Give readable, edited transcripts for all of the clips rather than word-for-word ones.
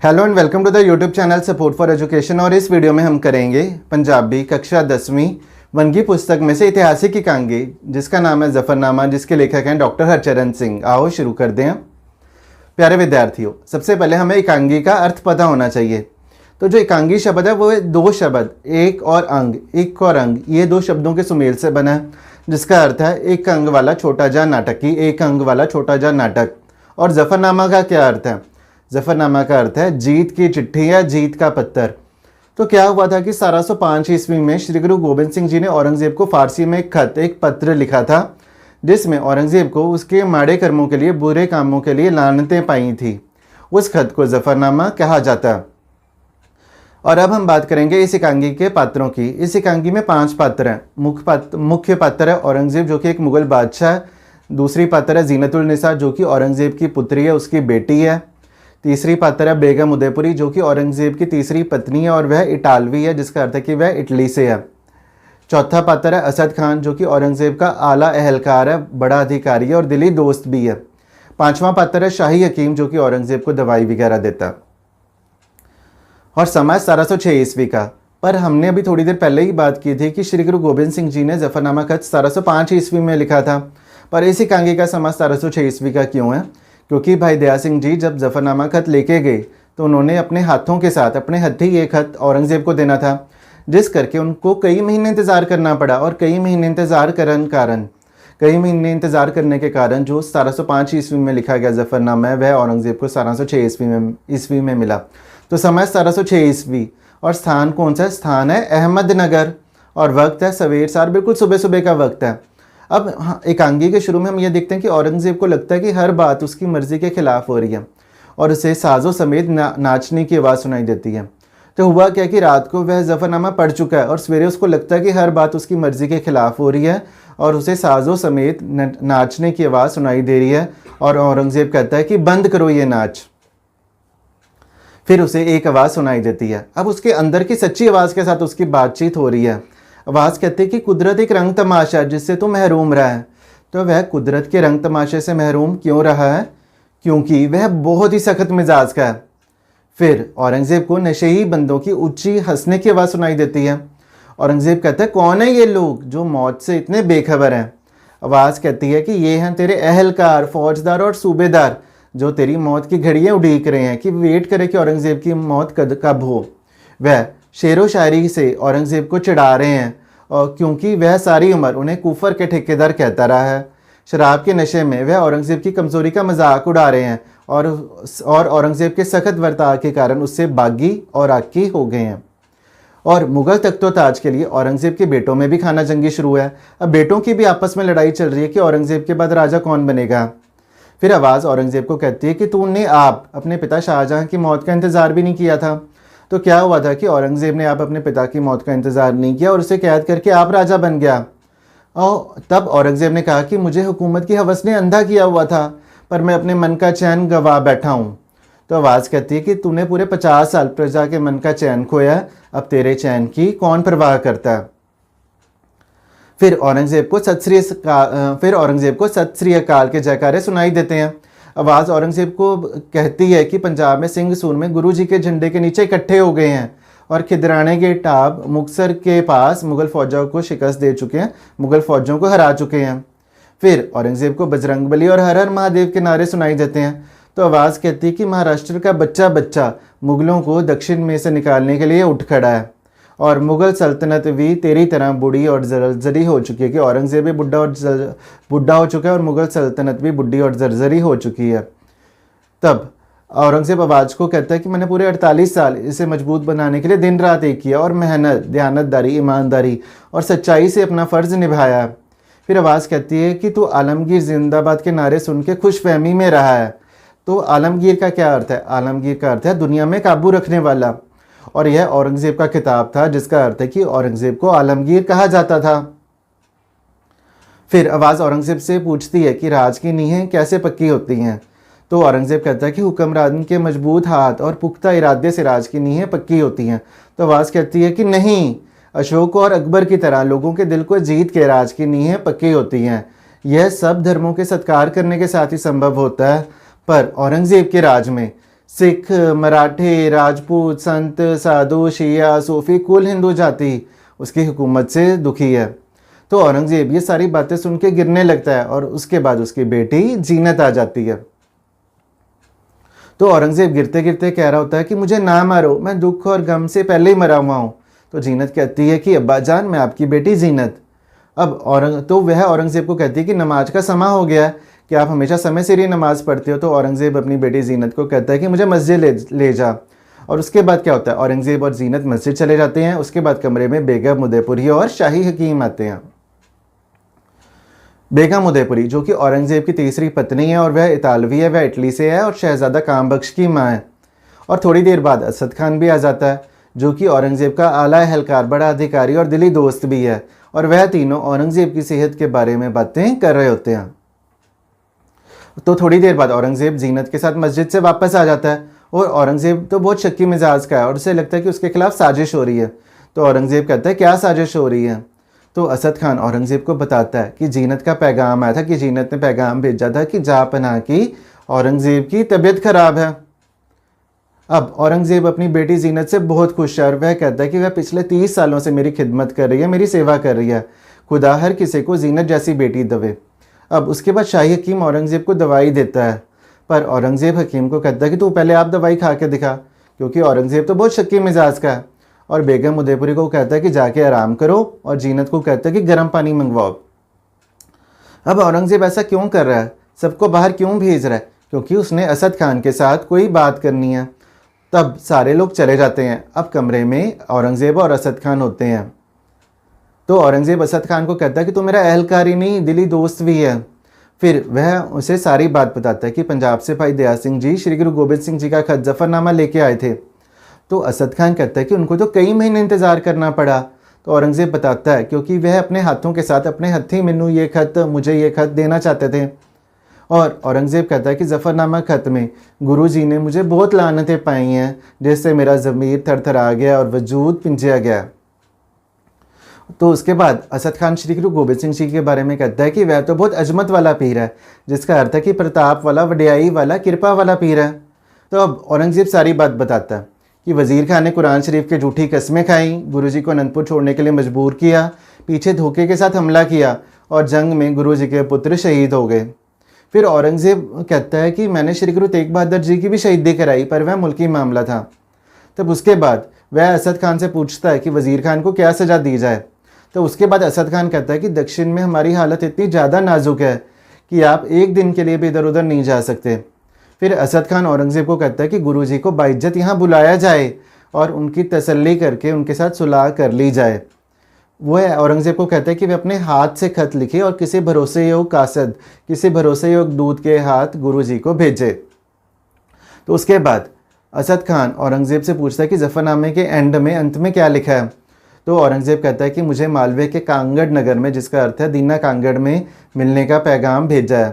Hello and welcome to the YouTube channel support for education. और इस video में हम करेंगे पंजाबी कक्षा 10वीं वनगी पुस्तक में से ऐतिहासिक एकांगी जिसका नाम है जफरनामा, जिसके लेखक हैं डॉक्टर हरचरण सिंह। आओ शुरू कर दें। प्यारे विद्यार्थियों, सबसे पहले हमें एकांगी का अर्थ पता होना चाहिए। तो जो एकांगी शब्द है वो है दो शब्द एक और अंग, ये दो शब्दों के सुमेल से बना है, जिसका अर्थ है एक अंग वाला छोटा जा नाटक की एक अंग वाला छोटा जा नाटक। और जफरनामा का क्या अर्थ है? जफरनामा का अर्थ है जीत की चिट्ठी या जीत का पत्थर। तो क्या हुआ था कि 1705 ईस्वी में श्री गुरु गोबिंद सिंह जी ने औरंगजेब को फारसी में एक पत्र लिखा था, जिसमें औरंगजेब को उसके माड़े कर्मों के लिए, बुरे कामों के लिए लानतें पाई थी। उस खत को जफरनामा कहा जाता है। और अब हम बात करेंगे इस एकांगी के पात्रों की। इस एकांगी में 5 पात्र हैं। मुख्य पात्र है औरंगजेब, जो कि एक मुगल बादशाह है। दूसरी पात्र है जीनतुल निसा, जो कि औरंगजेब की पुत्री है, उसकी बेटी है। तीसरी पात्र है बेगम उदयपुरी, जो कि औरंगजेब की तीसरी पत्नी है और वह इटालवी है, जिसका अर्थ है कि वह इटली से है। चौथा पात्र है असद खान, जो कि औरंगजेब का आला एहलकार है, बड़ा अधिकारी है और दिली दोस्त भी है। 5वां पात्र है शाही हकीम, जो कि औरंगजेब को दवाई वगैरह देता है। और समय 1706 ईस्वी का। पर हमने अभी थोड़ी देर पहले ही बात की थी कि श्री गुरु गोबिंद सिंह जी ने जफरनामा खत 1705 ईस्वी में लिखा था। पर इस एकांगी का समय 1706 ईस्वी का क्यों है? क्योंकि भाई दया सिंह जी जब जफरनामा खत लेके गए तो उन्होंने अपने हाथों के साथ अपने हथी ये खत औरंगजेब को देना था, जिस करके उनको कई महीने इंतज़ार करना पड़ा। और कई महीने इंतज़ार करने के कारण जो 1705 ईस्वी में लिखा गया जफरनामा है वह औरंगजेब को 1706 ईस्वी में मिला। तो समय 1706 ईस्वी और स्थान कौन सा? स्थान है अहमदनगर और वक्त है सवेर सार, बिल्कुल सुबह सुबह का वक्त है। अब एकांगी के शुरू में हम ये देखते हैं कि औरंगजेब को लगता है कि हर बात उसकी मर्जी के खिलाफ हो रही है और उसे साजों समेत नाचने की आवाज़ सुनाई देती है। तो हुआ क्या कि रात को वह जफरनामा पढ़ चुका है और सवेरे उसको लगता है कि हर बात उसकी मर्जी के खिलाफ हो रही है और उसे साजों समेत नाचने की आवाज़ सुनाई दे रही है। और औरंगजेब कहता है कि बंद करो ये नाच। फिर उसे एक आवाज़ सुनाई देती है। अब उसके अंदर की सच्ची आवाज़ के साथ उसकी बातचीत हो रही है। आवाज़ कहती है कि कुदरत एक रंग तमाशा जिससे तू महरूम रहा है। तो वह कुदरत के रंग तमाशे से महरूम क्यों रहा है? क्योंकि वह बहुत ही सख्त मिजाज का है। फिर औरंगजेब को नशेही बंदों की ऊंची हंसने की आवाज़ सुनाई देती है। औरंगजेब कहता है कौन है ये लोग जो मौत से इतने बेखबर हैं? आवाज़ कहती है कि ये हैं तेरे अहलकार, फौजदार और सूबेदार, जो तेरी मौत की घड़ियाँ उड़ीक रहे हैं कि वेट करे कि औरंगजेब की मौत कब हो। वह शेरो शायरी से औरंगजेब को चिढ़ा रहे हैं और क्योंकि वह सारी उम्र उन्हें कुफर के ठेकेदार कहता रहा है। शराब के नशे में वह औरंगजेब की कमज़ोरी का मजाक उड़ा रहे हैं और औरंगजेब के सख्त बर्ताव के कारण उससे बागी और आकी हो गए हैं। और मुगल तख्तो ताज के लिए औरंगजेब के बेटों में भी खाना जंगी शुरू है। अब बेटों की भी आपस में लड़ाई चल रही है कि औरंगजेब के बाद राजा कौन बनेगा। फिर आवाज़ औरंगजेब को कहती है कि तूने अपने पिता शाहजहां की मौत का इंतज़ार भी नहीं किया था। तो क्या हुआ था कि औरंगजेब ने अपने पिता की मौत का इंतज़ार नहीं किया और उसे कैद करके आप राजा बन गया। और तब औरंगजेब ने कहा कि मुझे हुकूमत की हवस ने अंधा किया हुआ था, पर मैं अपने मन का चैन गवा बैठा हूँ। तो आवाज़ कहती है कि तूने पूरे 50 साल प्रजा के मन का चैन खोया, अब तेरे चैन की कौन परवाह करता है। फिर औरंगजेब को सत श्री अकाल के जयकारे सुनाई देते हैं। आवाज़ औरंगजेब को कहती है कि पंजाब में सिंह सूर में गुरु जी के झंडे के नीचे इकट्ठे हो गए हैं और खिदराने के टाप मुक्तसर के पास मुगल फौजों को शिकस्त दे चुके हैं, मुगल फौजों को हरा चुके हैं। फिर औरंगजेब को बजरंगबली और हर हर महादेव के नारे सुनाई देते हैं। तो आवाज़ कहती है कि महाराष्ट्र का बच्चा बच्चा मुगलों को दक्षिण में से निकालने के लिए उठ खड़ा है और मुगल सल्तनत भी तेरी तरह बूढ़ी और जर्जरी हो चुकी है कि औरंगजेब भी बुढ़ा हो चुका है और मुगल सल्तनत भी बुढ़ी और जर्जरी हो चुकी है। तब औरंगजेब आवाज़ को कहता है कि मैंने पूरे 48 साल इसे मजबूत बनाने के लिए दिन रात एक किया और मेहनत, दयानतदारी, ईमानदारी और सच्चाई से अपना फ़र्ज़ निभाया। फिर आवाज़ कहती है कि तू आलमगीर जिंदाबाद के नारे सुन के खुशफहमी में रहा है। तो आलमगीर का क्या अर्थ है? आलमगीर का अर्थ है दुनिया में काबू रखने वाला। और यह औरंगजेब का खिताब था, जिसका अर्थ है कि औरंगजेब को आलमगीर कहा जाता था। फिर आवाज़ औरंगजेब से पूछती है कि राज की नींहें कैसे पक्की होती हैं। तो औरंगजेब कहता है कि हुक्मरान के मजबूत हाथ और पुख्ता इरादे से राज की नींहें पक्की होती हैं। तो आवाज़ कहती है कि नहीं, अशोक और अकबर की तरह लोगों के दिल को जीत के राज की नींहें पक्की होती हैं। यह सब धर्मों के सत्कार करने के साथ ही संभव होता है, पर औरंगजेब के राज में सिख, मराठे, राजपूत, संत, साधु, शिया, सूफी, कुल हिंदू जाति उसकी हुकूमत से दुखी है। तो औरंगज़ेब ये सारी बातें सुन के गिरने लगता है और उसके बाद उसकी बेटी जीनत आ जाती है। तो औरंगज़ेब गिरते गिरते कह रहा होता है कि मुझे ना मारो, मैं दुख और गम से पहले ही मरा हुआ हूँ। तो जीनत कहती है कि अब्बा जान, मैं आपकी बेटी जीनत। अब वह औरंगज़ेब को कहती है कि नमाज का समय हो गया है, कि आप हमेशा समय से ही नमाज़ पढ़ते हो। तो औरंगज़ेब अपनी बेटी जीनत को कहता है कि मुझे मस्जिद ले जा। और उसके बाद क्या होता है, औरंगज़ेब और जीनत मस्जिद चले जाते हैं। उसके बाद कमरे में बेगम उदयपुरी और शाही हकीम आते हैं। बेगम उदयपुरी जो कि औरंगज़ेब की तीसरी पत्नी है और वह इतालवी है, वह इटली से है और शहज़ादा कामबख्श की माँ है। और थोड़ी देर बाद असद खान भी आ जाता है, जो कि औरंगज़ेब का आला एहलकार, बड़ा अधिकारी और दिली दोस्त भी है। और वह तीनों औरंगज़ेब की सेहत के बारे में बातें कर रहे होते हैं। तो थोड़ी देर बाद औरंगज़ेब जीनत के साथ मस्जिद से वापस आ जाता है और औरंगज़ेब तो बहुत शक्की मिजाज का है और उसे लगता है कि उसके खिलाफ साजिश हो रही है। तो औरंगज़ेब कहता है क्या साजिश हो रही है। तो असद खान औरंगज़ेब को बताता है कि जीनत का पैगाम आया था, कि जीनत ने पैगाम भेजा था कि जा पनाह की औरंगज़ेब की तबीयत खराब है। अब औरंगज़ेब अपनी बेटी जीनत से बहुत खुश है और वह कहता है कि वह पिछले 30 सालों से मेरी खिदमत कर रही है, मेरी सेवा कर रही है। खुदा हर किसी को जीनत जैसी बेटी दवे। अब उसके बाद शाही हकीम औरंगज़ेब को दवाई देता है, पर औरंगज़ेब हकीम को कहता है कि तू पहले आप दवाई खा के दिखा, क्योंकि औरंगज़ेब तो बहुत शक्की मिजाज का है। और बेगम उदयपुरी को कहता है कि जाके आराम करो और जीनत को कहता है कि गर्म पानी मंगवाओ। अब औरंगज़ेब ऐसा क्यों कर रहा है, सबको बाहर क्यों भेज रहा है, क्योंकि उसने असद खान के साथ कोई बात करनी है। तब सारे लोग चले जाते हैं। अब कमरे में औरंगज़ेब और असद खान होते हैं। तो औरंगज़ेब असद खान को कहता है कि तू मेरा एहलकार ही नहीं, दिली दोस्त भी है। फिर वह उसे सारी बात बताता है कि पंजाब से भाई दया सिंह जी श्री गुरु गोबिंद सिंह जी का खत जफरनामा लेके आए थे। तो असद खान कहता है कि उनको तो कई महीने इंतज़ार करना पड़ा। तो औरंगज़ेब बताता है क्योंकि वह अपने हाथों के साथ अपने हत्थी मिन्नू मुझे ये खत देना चाहते थे। और औरंगज़ेब कहता है कि जफ़रनामा खत में गुरुजी ने मुझे बहुत लानतें पाई हैं, जिससे मेरा ज़मीर थरथरा गया और वजूद पिंजया गया। तो उसके बाद असद खान श्री गुरु गोबिंद सिंह जी के बारे में कहता है कि वह तो बहुत अजमत वाला पीर है, जिसका अर्थ है कि प्रताप वाला, वड्याई वाला, कृपा वाला पीर है। तो अब औरंगज़ेब सारी बात बताता है कि वज़ीर खान ने कुरान शरीफ के झूठी कस्में खाई, गुरुजी को अनंतपुर छोड़ने के लिए मजबूर किया, पीछे धोखे के साथ हमला किया और जंग में गुरुजी के पुत्र शहीद हो गए। फिर औरंगज़ेब कहता है कि मैंने श्री गुरु तेग बहादुर जी की भी शहीदी कराई, पर वह मुल्की मामला था। तब उसके बाद वह असद खान से पूछता है कि वज़ीर खान को क्या सज़ा दी जाए। तो उसके बाद असद खान कहता है कि दक्षिण में हमारी हालत इतनी ज़्यादा नाजुक है कि आप एक दिन के लिए भी इधर उधर नहीं जा सकते। फिर असद खान औरंगज़ेब को कहता है कि गुरुजी को बाइज्जत यहाँ बुलाया जाए और उनकी तसल्ली करके उनके साथ सुलह कर ली जाए। वह औरंगज़ेब को कहता है कि वे अपने हाथ से खत लिखे और किसी भरोसेयोग कासद, किसी भरोसेयोग दूत के हाथ गुरुजी को भेजे। तो उसके बाद असद खान औरंगज़ेब से पूछता है कि जफ़रनामे के अंत में क्या लिखा है। तो औरंगज़ेब कहता है कि मुझे मालवे के कांगड़ नगर में, जिसका अर्थ है दीना कांगड़ में, मिलने का पैगाम भेजा है।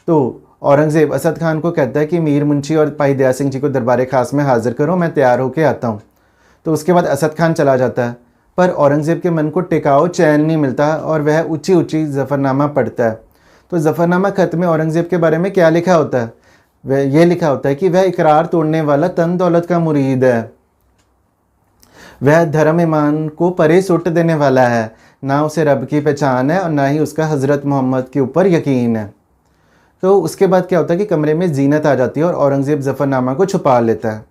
तो औरंगज़ेब असद खान को कहता है कि मीर मुंशी और भाई दया सिंह जी को दरबार खास में हाजिर करो, मैं तैयार होकर आता हूँ। तो उसके बाद असद खान चला जाता है, पर औरंगज़ेब के मन को टिकाऊ चैन नहीं मिलता और वह ऊंची ऊंची ज़फ़रनामा पढ़ता है। तो ज़फ़रनामा खत में औरंगज़ेब के बारे में क्या लिखा होता है, वह ये लिखा होता है कि वह इकरार तोड़ने वाला तन दौलत का मुरीद है, वह धर्म ईमान को परे सुट देने वाला है, ना उसे रब की पहचान है और ना ही उसका हज़रत मोहम्मद के ऊपर यकीन है। तो उसके बाद क्या होता है कि कमरे में जीनत आ जाती है और औरंगज़ेब ज़फ़रनामा को छुपा लेता है।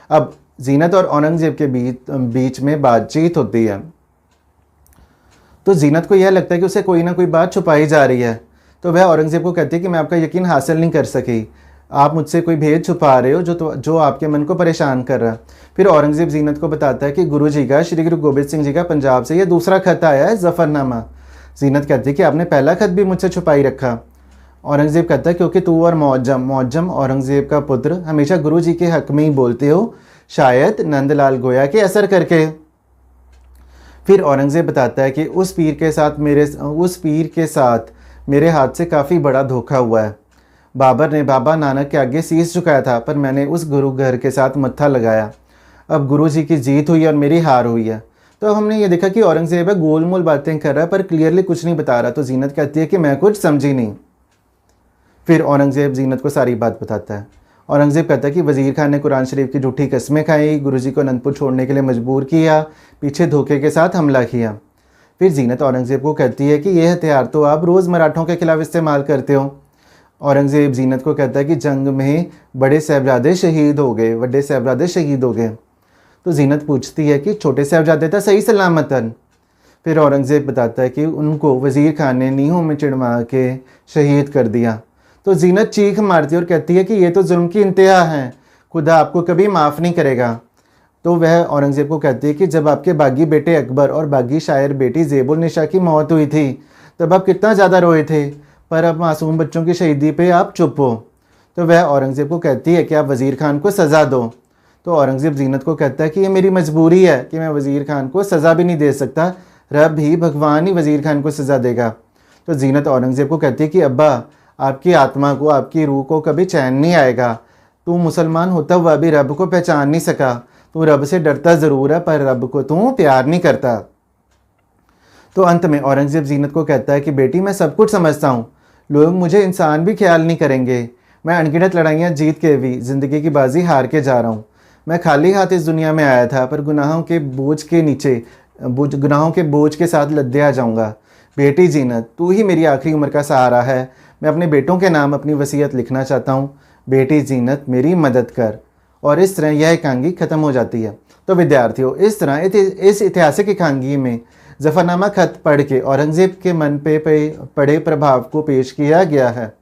अब जीनत और औरंगज़ेब के बीच में बातचीत होती है। तो जीनत को यह लगता है कि उसे कोई ना कोई बात छुपाई जा रही है। तो वह औरंगज़ेब को कहती है कि मैं आपका यकीन हासिल नहीं कर सकी, आप मुझसे कोई भेद छुपा रहे हो जो आपके मन को परेशान कर रहा है। फिर औरंगज़ेब जीनत को बताता है कि गुरुजी का, श्री गुरु गोबिंद सिंह जी का पंजाब से यह दूसरा खत आया है, ज़फ़रनामा। जीनत कहती है कि आपने पहला खत भी मुझसे छुपाई रखा। औरंगज़ेब कहता है क्योंकि तू और मौजम औरंगज़ेब का पुत्र हमेशा गुरुजी के हक़ में ही बोलते हो, शायद नंदलाल गोया के असर करके। फिर औरंगज़ेब बताता है कि उस पीर के साथ मेरे हाथ से काफ़ी बड़ा धोखा हुआ है। बाबर ने बाबा नानक के आगे शीश झुकाया था, पर मैंने उस गुरु घर के साथ मत्था लगाया। अब गुरुजी की जीत हुई और मेरी हार हुई है। तो हमने ये देखा कि औरंगज़ेब है गोलमोल बातें कर रहा है, पर क्लियरली कुछ नहीं बता रहा। तो जीनत कहती है कि मैं कुछ समझी नहीं। फिर औरंगज़ेब जीनत को सारी बात बताता है औरंगज़ेब कहता है कि वज़ीर खान ने कुरान शरीफ की झूठी कस्में खाई, गुरुजी को अनंतपुर छोड़ने के लिए मजबूर किया, पीछे धोखे के साथ हमला किया। फिर जीनत औरंगज़ेब को कहती है कि यह हथियार तो आप रोज़ मराठों के खिलाफ इस्तेमाल करते हो। औरंगज़ेब जीनत को कहता है कि जंग में बड़े साहबजादे शहीद हो गए, बड़े साहबजादे शहीद हो गए। तो जीनत पूछती है कि छोटे साहबजादे तो सही सलामतन। फिर औरंगज़ेब बताता है कि उनको वज़ीर खान ने नीहों में चिड़वा के शहीद कर दिया। तो जीनत चीख मारती है और कहती है कि ये तो जुल्म की इंतहा है, खुदा आपको कभी माफ़ नहीं करेगा। तो वह औरंगज़ेब को कहती है कि जब आपके बागी बेटे अकबर और बागी शायर बेटी ज़ेबुल निशा की मौत हुई थी तब आप कितना ज़्यादा रोए थे, पर अब मासूम बच्चों की शहीदी पे आप चुप हो। तो वह औरंगज़ेब को कहती है कि आप वज़ीर खान को सज़ा दो। तो औरंगज़ेब जीनत को कहता है कि ये मेरी मजबूरी है कि मैं वज़ीर खान को सज़ा भी नहीं दे सकता, रब ही भगवान ही वज़ीर खान को सज़ा देगा। तो जीनत औरंगज़ेब को कहती है कि अब्बा, आपकी आत्मा को, आपकी रूह को कभी चैन नहीं आएगा। तू मुसलमान होता हुआ भी रब को पहचान नहीं सका। तू रब से डरता ज़रूर है पर रब को तू प्यार नहीं करता। तो अंत में औरंगज़ेब जीनत को कहता है कि बेटी, मैं सब कुछ समझता हूँ, लोग मुझे इंसान भी ख्याल नहीं करेंगे। मैं अनगिनत लड़ाइयाँ जीत के भी ज़िंदगी की बाजी हार के जा रहा हूँ। मैं खाली हाथ इस दुनिया में आया था, पर गुनाहों के बोझ के साथ लद्दे जाऊँगा। बेटी जीनत, तू ही मेरी आखिरी उम्र का सहारा है। मैं अपने बेटों के नाम अपनी वसीयत लिखना चाहता हूँ। बेटी जीनत, मेरी मदद कर। और इस तरह यह एकांगी ख़त्म हो जाती है। तो विद्यार्थियों, इस तरह इस ऐतिहासिक एकांगी में ज़फ़रनामा खत पढ़ के औरंगज़ेब के मन पे पड़े प्रभाव को पेश किया गया है।